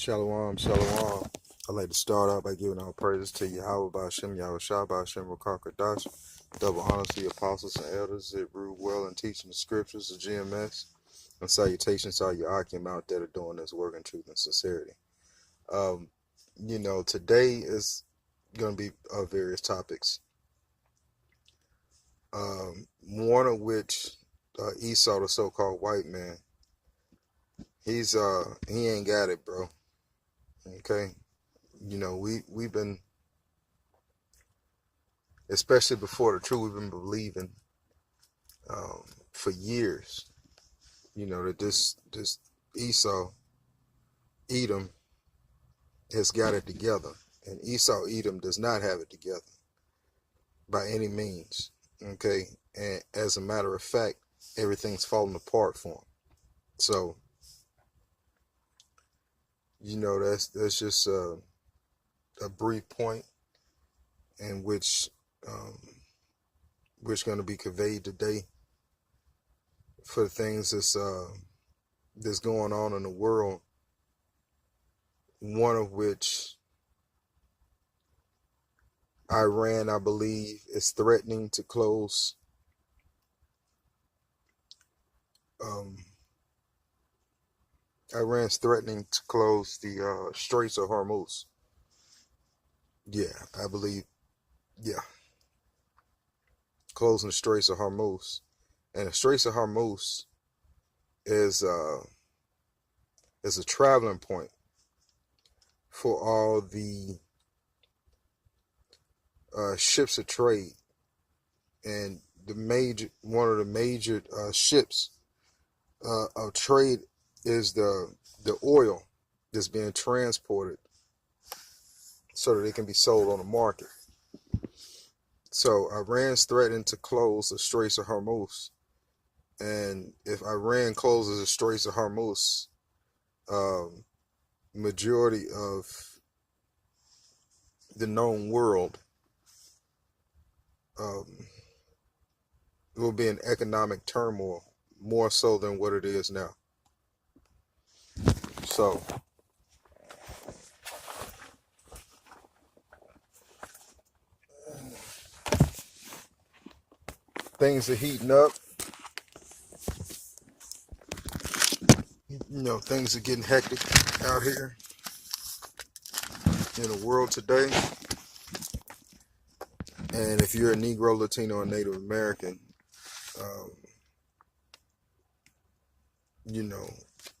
Shalom, shalom. I'd like to start out by giving all praises to Yahweh Ba'Shem, Yahweh Shah Ba'Shem, Rakakadash. Double honors to the apostles and elders that rule well in teaching the scriptures, the GMS. And salutations to all your Akim out there that are doing this work in truth and sincerity. Today is going to be various topics. One of which Esau, the so-called white man, he ain't got it, bro. Okay. We've been, especially before the truth, we've been believing for years, that this Esau, Edom, has got it together. And Esau, Edom does not have it together by any means. Okay. And as a matter of fact, everything's falling apart for him. So, that's just a brief point in which going to be conveyed today for the things that's going on in the world. One of which Iran, I believe, is threatening to close Iran's threatening to close the Straits of Hormuz. Yeah, I believe. Yeah. Closing the Straits of Hormuz. And the Straits of Hormuz is a traveling point for all the ships of trade. And one of the major ships of trade is the oil that's being transported so that it can be sold on the market. So Iran's threatening to close the Straits of Hormuz. And if Iran closes the Straits of Hormuz, majority of the known world will be in economic turmoil, more so than what it is now. So, things are heating up. Things are getting hectic out here in the world today. And if you're a Negro, Latino, or Native American,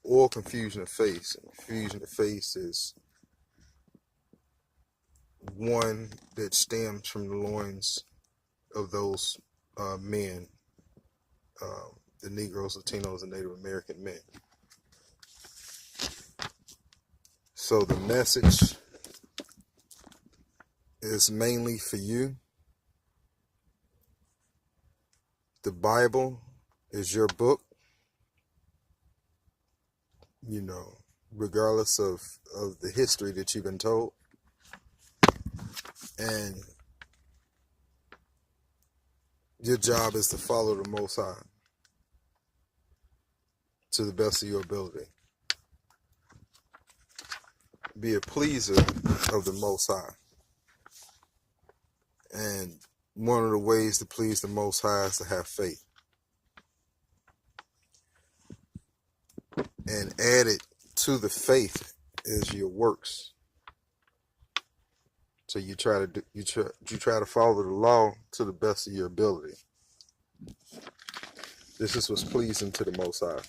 or confusion of faith. Confusion of faith is one that stems from the loins of those men, the Negroes, Latinos, and Native American men. So the message is mainly for you. The Bible is your book, regardless of the history that you've been told. And your job is to follow the Most High to the best of your ability. Be a pleaser of the Most High. And one of the ways to please the Most High is to have faith. And added to the faith is your works. So you try to follow the law to the best of your ability. This is what's pleasing to the Most High.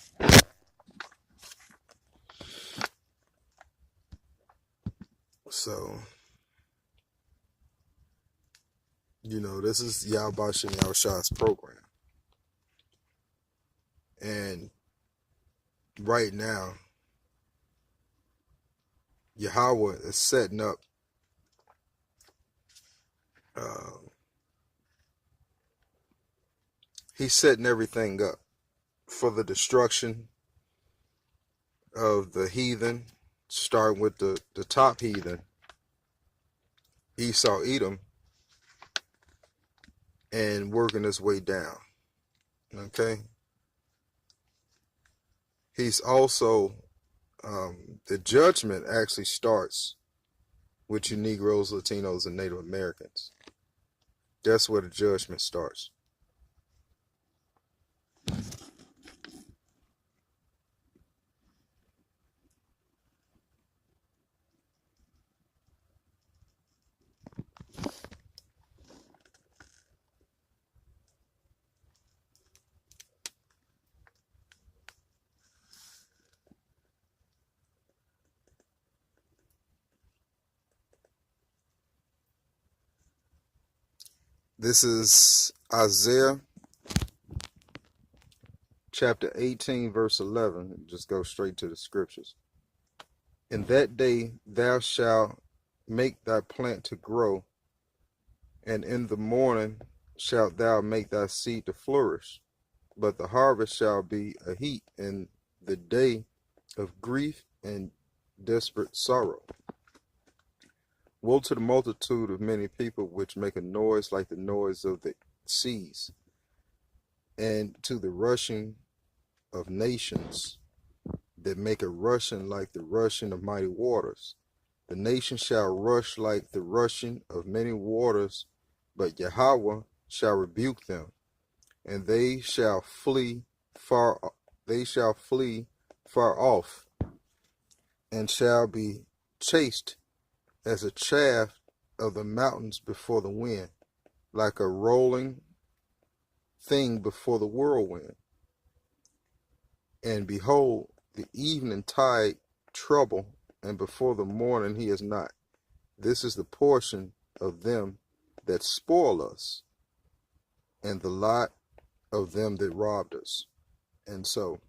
So, this is Yahweh Ba'Shem Yahweh Shah's program. And right now, Yahweh is setting up he's setting everything up for the destruction of the heathen, starting with the top heathen, Esau, Edom, and working his way down. Okay? He's also The judgment actually starts with you Negroes, Latinos, and Native Americans. That's where the judgment starts. This is Isaiah chapter 18, verse 11. Just go straight to the scriptures. In that day thou shalt make thy plant to grow, and in the morning shalt thou make thy seed to flourish. But the harvest shall be a heat in the day of grief and desperate sorrow. Woe to the multitude of many people which make a noise like the noise of the seas, and to the rushing of nations that make a rushing like the rushing of mighty waters. The nations shall rush like the rushing of many waters, but Yahweh shall rebuke them, and they shall flee far off, and shall be chased as a chaff of the mountains before the wind, like a rolling thing before the whirlwind. And behold, the evening tide trouble, and before the morning he is not. This is the portion of them that spoil us, and the lot of them that robbed us. And so,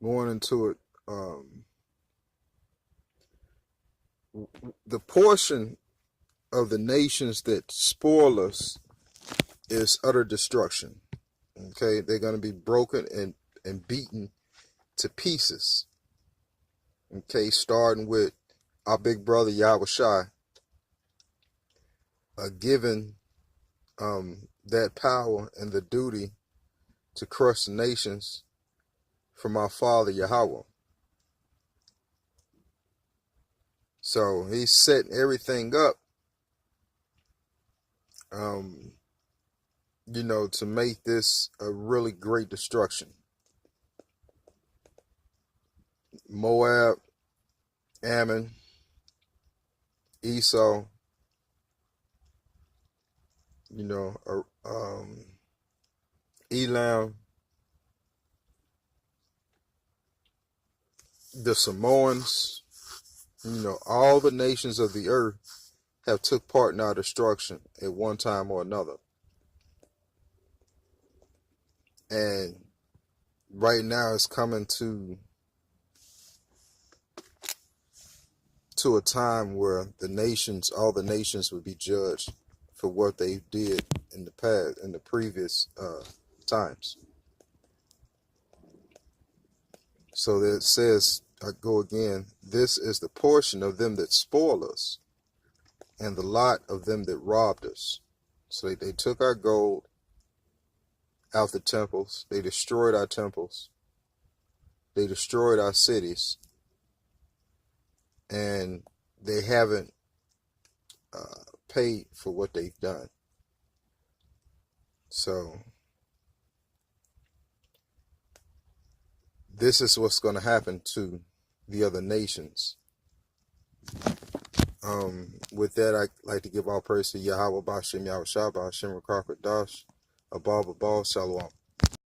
going into it, the portion of the nations that spoil us is utter destruction. Okay, they're going to be broken and beaten to pieces. Okay, starting with our big brother Yahushua, given that power and the duty to crush the nations from our father Yahweh. So he's setting everything up, to make this a really great destruction. Moab, Ammon, Esau, Elam, the Samoans, all the nations of the earth have took part in our destruction at one time or another. And right now it's coming to a time where all the nations would be judged for what they did in the past, in the previous times. So that it says, I go again, this is the portion of them that spoil us, and the lot of them that robbed us. So they took our gold out the temples. They destroyed our temples. They destroyed our cities. And they haven't paid for what they've done. So this is what's going to happen to the other nations. With that, I'd like to give all praise to Yahweh Bashem Yahweh Shabbat Hashem Rakar Kadash Abba Shalom.